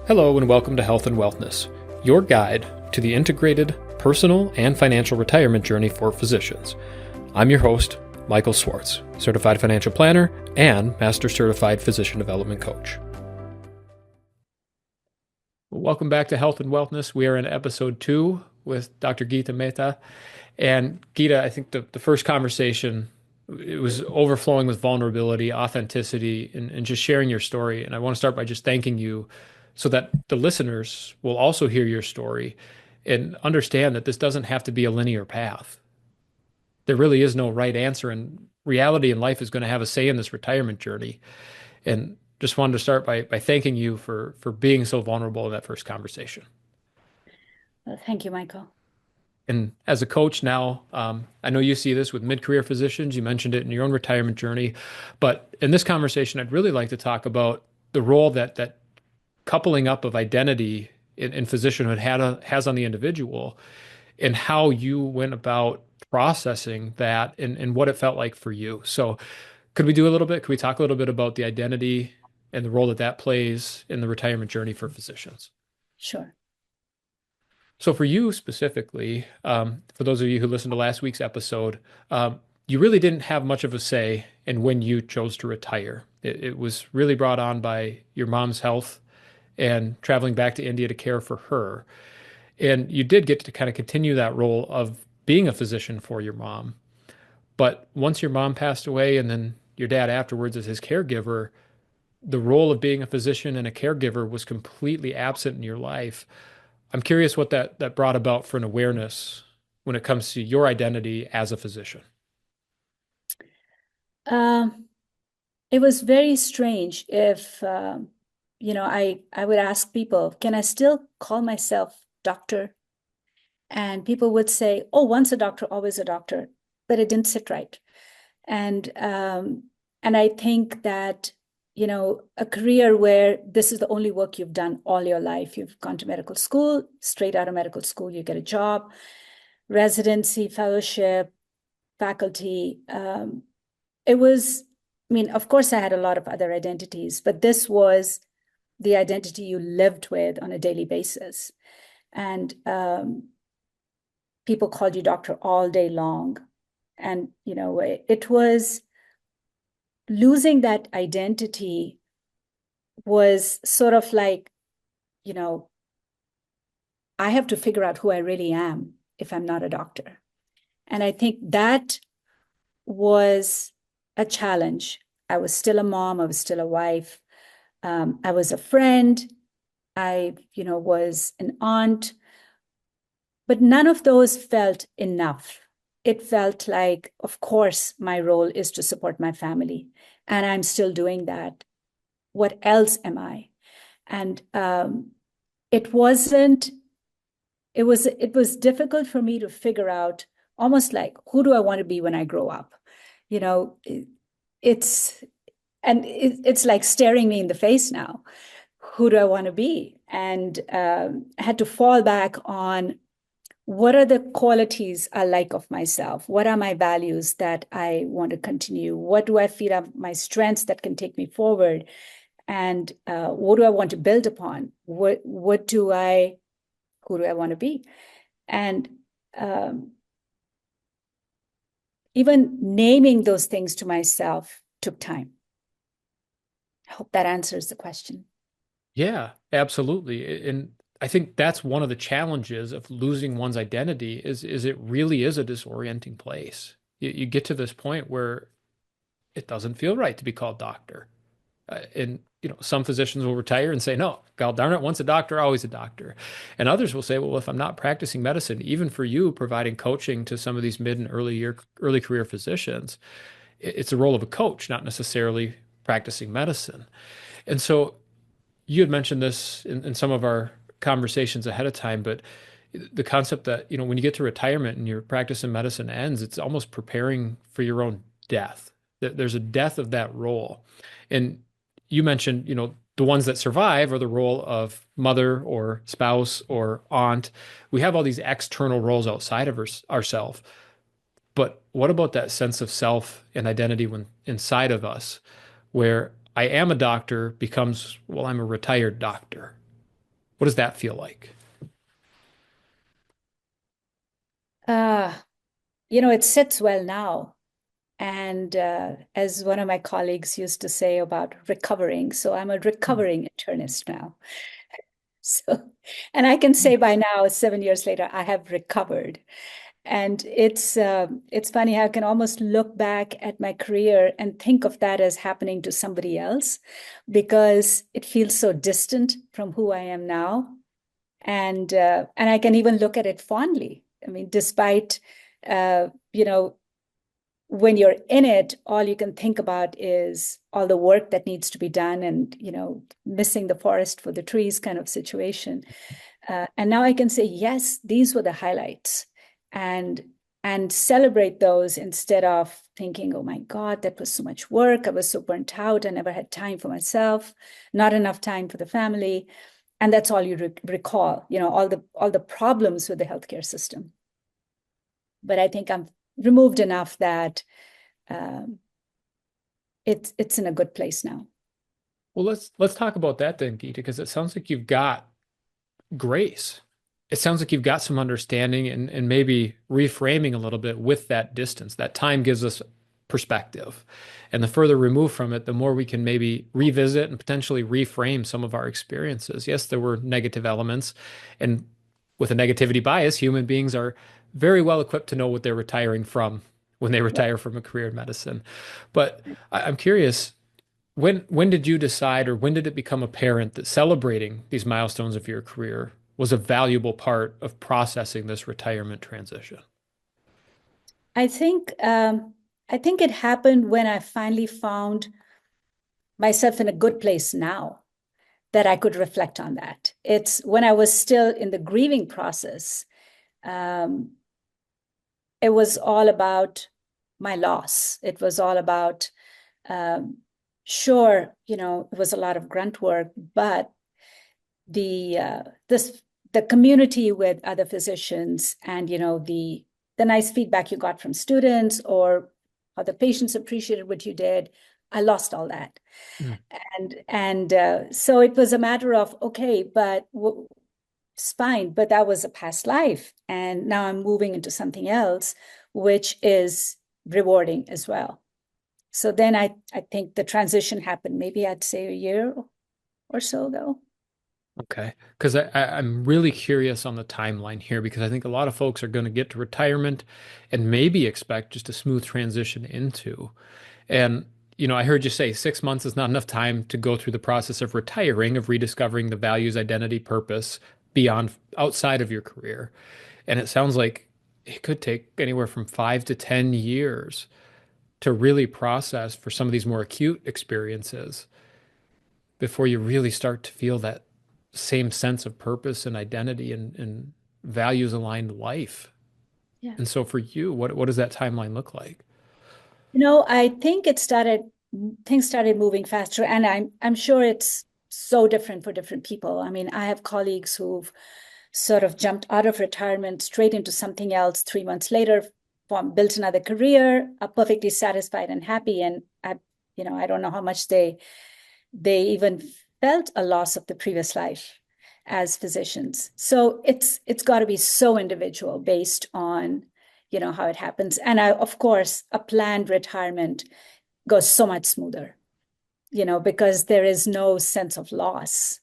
Hello and welcome to Health and Wellness, your guide to the integrated personal and financial retirement journey for physicians. I'm your host, Michael Swartz, Certified Financial Planner and Master Certified Physician Development Coach. Welcome back to Health and Wellness. We are in episode 2 with Dr. Gita Mehta. And Gita, I think the first conversation, it was overflowing with vulnerability, authenticity, and just sharing your story. And I want to start by just thanking you so that the listeners will also hear your story and understand that this doesn't have to be a linear path. There really is no right answer, and reality in life is going to have a say in this retirement journey. And just wanted to start by thanking you for being so vulnerable in that first conversation. Well, thank you, Michael. And as a coach now, I know you see this with mid-career physicians. You mentioned it in your own retirement journey. But in this conversation, I'd really like to talk about the role that coupling up of identity in physicianhood has on the individual, and how you went about processing that and what it felt like for you. So could we do a little bit? Could we talk a little bit about the identity and the role that plays in the retirement journey for physicians? Sure. So for you specifically, for those of you who listened to last week's episode, you really didn't have much of a say in when you chose to retire. It was really brought on by your mom's health and traveling back to India to care for her. And you did get to kind of continue that role of being a physician for your mom. But once your mom passed away and then your dad afterwards as his caregiver, the role of being a physician and a caregiver was completely absent in your life. I'm curious what that brought about for an awareness when it comes to your identity as a physician. It was very strange. If I would ask people, can I still call myself doctor? And people would say, oh, once a doctor, always a doctor. But it didn't sit right. And I think that, a career where this is the only work you've done all your life. You've gone to medical school, straight out of medical school, you get a job, residency, fellowship, faculty. Of course, I had a lot of other identities, but this was the identity you lived with on a daily basis. And people called you doctor all day long. And, it was losing that identity was sort of like, I have to figure out who I really am if I'm not a doctor. And I think that was a challenge. I was still a mom. I was still a wife. I was a friend. I, was an aunt. But none of those felt enough. It felt like, of course, my role is to support my family, and I'm still doing that. What else am I? And it was difficult for me to figure out, almost like, who do I want to be when I grow up? It's like staring me in the face now. Who do I want to be? And I had to fall back on, what are the qualities I like of myself? What are my values that I want to continue? What do I feel are my strengths that can take me forward? And what do I want to build upon? Who do I want to be? And even naming those things to myself took time. I hope that answers the question. Yeah, absolutely. And I think that's one of the challenges of losing one's identity is it really is a disorienting place. You get to this point where it doesn't feel right to be called doctor. And some physicians will retire and say, no, God darn it, once a doctor, always a doctor. And others will say, well, if I'm not practicing medicine, even for you providing coaching to some of these mid and early career physicians, it's the role of a coach, not necessarily practicing medicine. And so you had mentioned this in some of our conversations ahead of time, but the concept that, when you get to retirement and your practice in medicine ends, it's almost preparing for your own death. There's a death of that role. And you mentioned, the ones that survive are the role of mother or spouse or aunt. We have all these external roles outside of ourselves. But what about that sense of self and identity when inside of us, where I am a doctor becomes, well, I'm a retired doctor. What does that feel like? Uh, it sits well now. And as one of my colleagues used to say about recovering, so I'm a Hmm. recovering internist now. So, and I can say by now, 7 years later, I have recovered. And it's funny how I can almost look back at my career and think of that as happening to somebody else because it feels so distant from who I am now. And I can even look at it fondly. I mean, despite uh, you know, when you're in it, all you can think about is all the work that needs to be done and, missing the forest for the trees kind of situation. And now I can say, yes, these were the highlights and and celebrate those instead of thinking, oh my God, that was so much work. I was so burnt out. I never had time for myself, not enough time for the family. And that's all you recall, all the problems with the healthcare system. But I think I'm removed enough that um, it's in a good place now. Well, let's talk about that then, Geeta, because it sounds like you've got grace. It sounds like you've got some understanding and maybe reframing a little bit with that distance. That time gives us perspective. And the further removed from it, the more we can maybe revisit and potentially reframe some of our experiences. Yes, there were negative elements. And with a negativity bias, human beings are very well equipped to know what they're retiring from when they Right. retire from a career in medicine. But I'm curious, when did you decide, or when did it become apparent that celebrating these milestones of your career was a valuable part of processing this retirement transition? I think I think it happened when I finally found myself in a good place now that I could reflect on that. It's when I was still in the grieving process. Um, it was all about my loss. It was all about, um, sure, it was a lot of grunt work, but this the community with other physicians and the nice feedback you got from students or how the patients appreciated what you did, I lost all that. Mm. And so it was a matter of, okay, but it's fine, but that was a past life and now I'm moving into something else which is rewarding as well. So then I think the transition happened maybe I'd say a year or so ago. Okay. Because I'm really curious on the timeline here because I think a lot of folks are going to get to retirement and maybe expect just a smooth transition into. And, I heard you say 6 months is not enough time to go through the process of retiring, of rediscovering the values, identity, purpose beyond outside of your career. And it sounds like it could take anywhere from 5 to 10 years to really process for some of these more acute experiences before you really start to feel that same sense of purpose and identity and values aligned life. Yeah. And so for you, what does that timeline look like? I think things started moving faster, and I'm sure it's so different for different people. I mean, I have colleagues who've sort of jumped out of retirement straight into something else 3 months later, built another career, are perfectly satisfied and happy. And I don't know how much they even felt a loss of the previous life as physicians. So it's got to be so individual based on how it happens. And of course, a planned retirement goes so much smoother, because there is no sense of loss.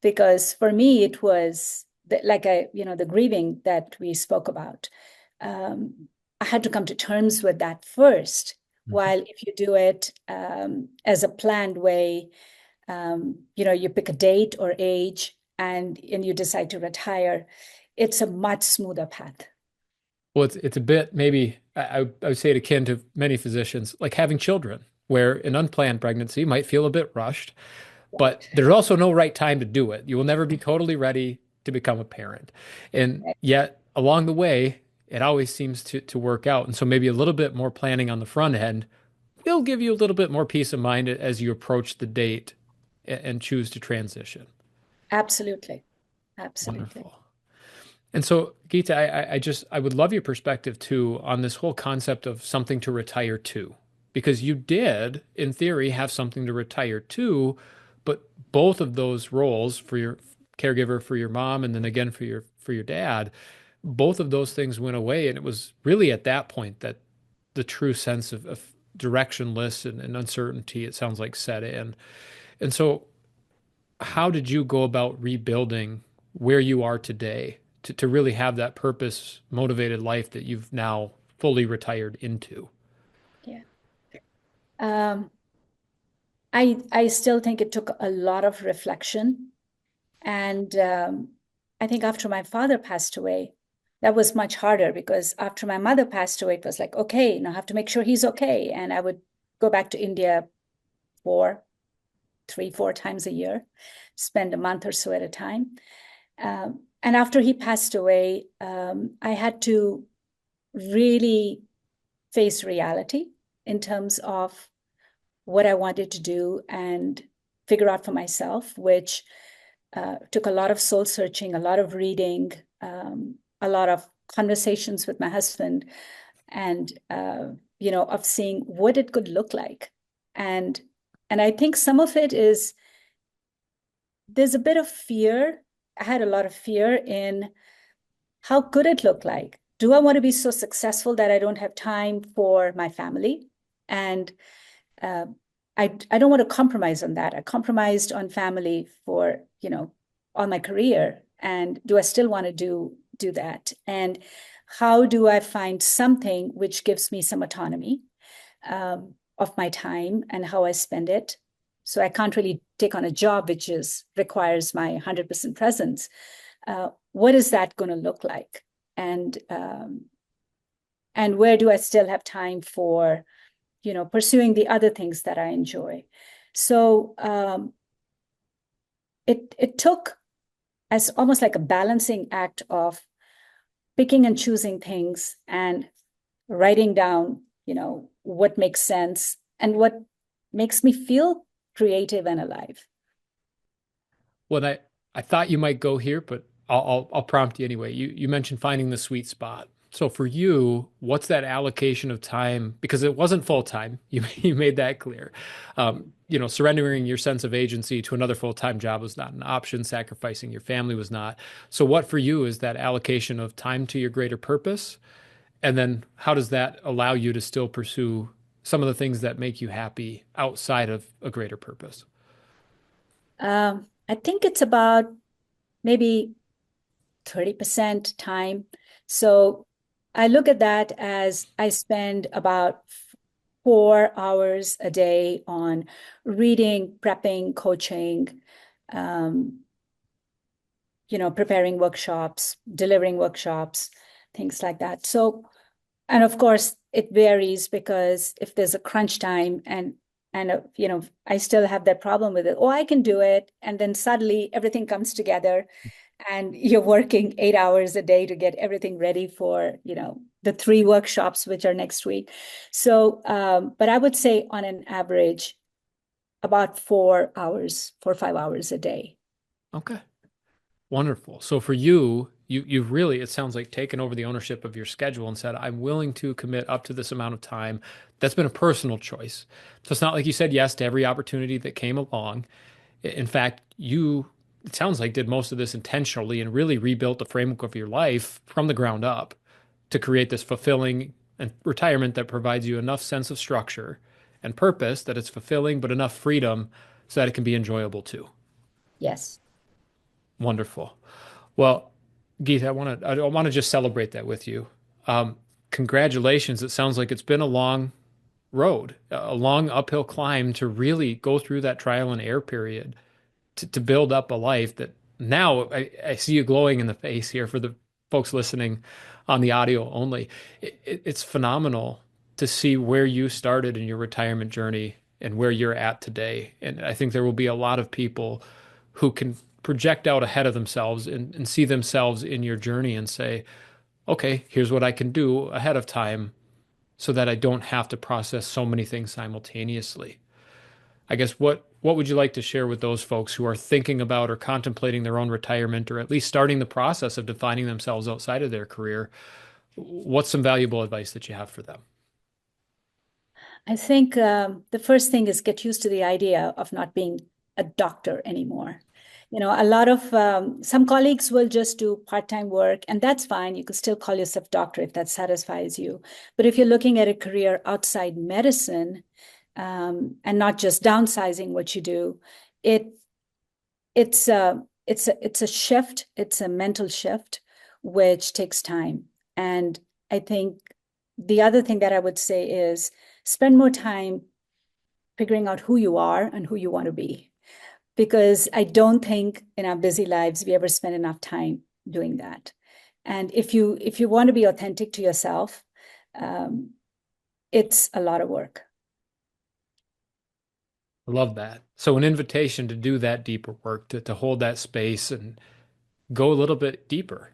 Because for me, it was like the grieving that we spoke about. Um, I had to come to terms with that first. Mhm. While if you do it as a planned way, you pick a date or age and you decide to retire, it's a much smoother path. Well, it's a bit maybe I would say it akin to many physicians, like having children, where an unplanned pregnancy might feel a bit rushed, but Right. there's also no right time to do it. You will never be totally ready to become a parent. And Right. yet, along the way, it always seems to work out. And so maybe a little bit more planning on the front end will give you a little bit more peace of mind as you approach the date and choose to transition. Absolutely. Absolutely. Wonderful. And so, Geeta, I would love your perspective too on this whole concept of something to retire to, because you did, in theory, have something to retire to, but both of those roles for your caregiver for your mom and then again for your dad, both of those things went away. And it was really at that point that the true sense of directionless and uncertainty, it sounds like, set in. And so how did you go about rebuilding where you are today to really have that purpose motivated life that you've now fully retired into? Yeah. Um, I still think it took a lot of reflection. And I think after my father passed away, that was much harder because after my mother passed away, it was like, okay, now I have to make sure he's okay. And I would go back to India for 3, 4 times a year, spend a month or so at a time. And after he passed away, I had to really face reality in terms of what I wanted to do and figure out for myself, which took a lot of soul searching, a lot of reading, a lot of conversations with my husband, and of seeing what it could look like. And and I think some of it is there's a bit of fear. I had a lot of fear in how could it look like? Do I want to be so successful that I don't have time for my family? And uh, I don't want to compromise on that. I compromised on family for, on my career. And do I still want to do that? And how do I find something which gives me some autonomy of my time and how I spend it? So I can't really take on a job which requires my 100% presence. What is that going to look like? And where do I still have time for, pursuing the other things that I enjoy? So it took as almost like a balancing act of picking and choosing things and writing down, what makes sense and what makes me feel creative and alive. Well, I thought you might go here, but I'll prompt you anyway. You mentioned finding the sweet spot. So for you, what's that allocation of time? Because it wasn't full time. You made that clear. Surrendering your sense of agency to another full-time job was not an option. Sacrificing your family was not. So what for you is that allocation of time to your greater purpose? And then how does that allow you to still pursue some of the things that make you happy outside of a greater purpose? I think it's about maybe 30% time. So I look at that as I spend about 4 hours a day on reading, prepping, coaching, um, preparing workshops, delivering workshops, things like that. So, and of course, it varies because if there's a crunch time and I still have that problem with it. Oh, I can do it, and then suddenly everything comes together, and you're working 8 hours a day to get everything ready for the 3 workshops which are next week. So, but I would say on an average, about 4 hours, 4 or 5 hours a day. Okay. Wonderful. So for you, you've really, it sounds like, taken over the ownership of your schedule and said, I'm willing to commit up to this amount of time. That's been a personal choice. So it's not like you said yes to every opportunity that came along. In fact, it sounds like, did most of this intentionally and really rebuilt the framework of your life from the ground up to create this fulfilling and retirement that provides you enough sense of structure and purpose that it's fulfilling, but enough freedom so that it can be enjoyable too. Yes. Wonderful. Well, Geeta, I want to just celebrate that with you. Um, Congratulations. It sounds like it's been a long road, a long uphill climb to really go through that trial and error period to build up a life that now I see you glowing in the face here for the folks listening on the audio only. It's phenomenal to see where you started in your retirement journey and where you're at today. And I think there will be a lot of people who can project out ahead of themselves and see themselves in your journey and say, okay, here's what I can do ahead of time so that I don't have to process so many things simultaneously. I guess what would you like to share with those folks who are thinking about or contemplating their own retirement or at least starting the process of defining themselves outside of their career? What's some valuable advice that you have for them? I think the first thing is get used to the idea of not being a doctor anymore. A lot of some colleagues will just do part-time work, and that's fine. You could still call yourself doctor if that satisfies you. But if you're looking at a career outside medicine, and not just downsizing what you do, it's a shift. It's a mental shift, which takes time. And I think the other thing that I would say is spend more time figuring out who you are and who you want to be. Because I don't think in our busy lives we ever spend enough time doing that. And if you want to be authentic to yourself, it's a lot of work. I love that. So an invitation to do that deeper work, to hold that space and go a little bit deeper.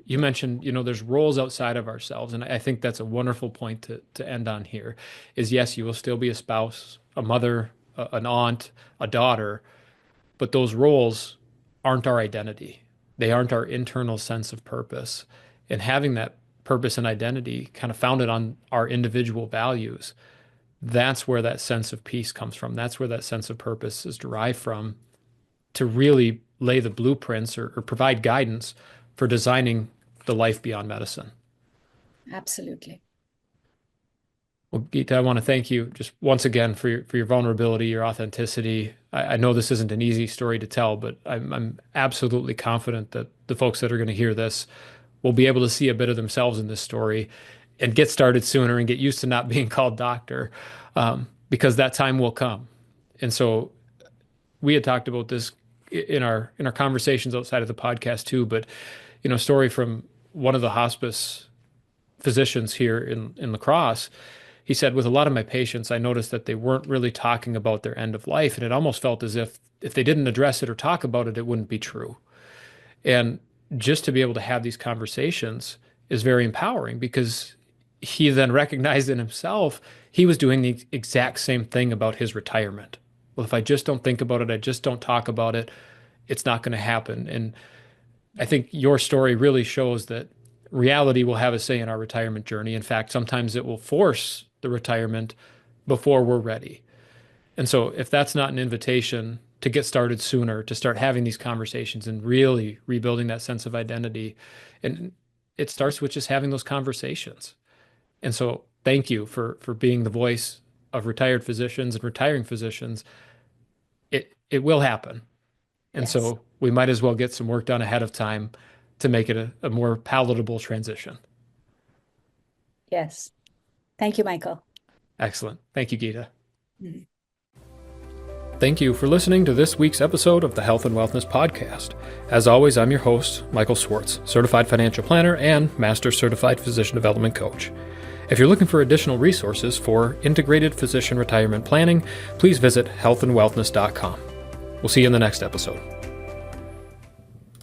You mentioned, there's roles outside of ourselves. And I think that's a wonderful point to end on here is yes, you will still be a spouse, a mother, an aunt, a daughter, but those roles aren't our identity. They aren't our internal sense of purpose. And having that purpose and identity kind of founded on our individual values, that's where that sense of peace comes from. That's where that sense of purpose is derived from to really lay the blueprints or provide guidance for designing the life beyond medicine. Absolutely. Well, Gita, I want to thank you just once again for your vulnerability, your authenticity. I know this isn't an easy story to tell, but I'm absolutely confident that the folks that are going to hear this will be able to see a bit of themselves in this story and get started sooner and get used to not being called doctor, because that time will come. And so we had talked about this in our conversations outside of the podcast too, but a story from one of the hospice physicians here in La Crosse. He said, with a lot of my patients, I noticed that they weren't really talking about their end of life. And it almost felt as if they didn't address it or talk about it, it wouldn't be true. And just to be able to have these conversations is very empowering because he then recognized in himself, he was doing the exact same thing about his retirement. Well, if I just don't think about it, I just don't talk about it, it's not going to happen. And I think your story really shows that reality will have a say in our retirement journey. In fact, sometimes it will force the retirement before we're ready. And so if that's not an invitation to get started sooner, to start having these conversations and really rebuilding that sense of identity, and it starts with just having those conversations. And so thank you for being the voice of retired physicians and retiring physicians. It will happen. And Yes. so we might as well get some work done ahead of time to make it a more palatable transition. Yes. Thank you, Michael. Excellent. Thank you, Gita. Mm-hmm. Thank you for listening to this week's episode of the Health and Wellness Podcast. As always, I'm your host, Michael Swartz, Certified Financial Planner and Master Certified Physician Development Coach. If you're looking for additional resources for integrated physician retirement planning, please visit healthandwellness.com. We'll see you in the next episode.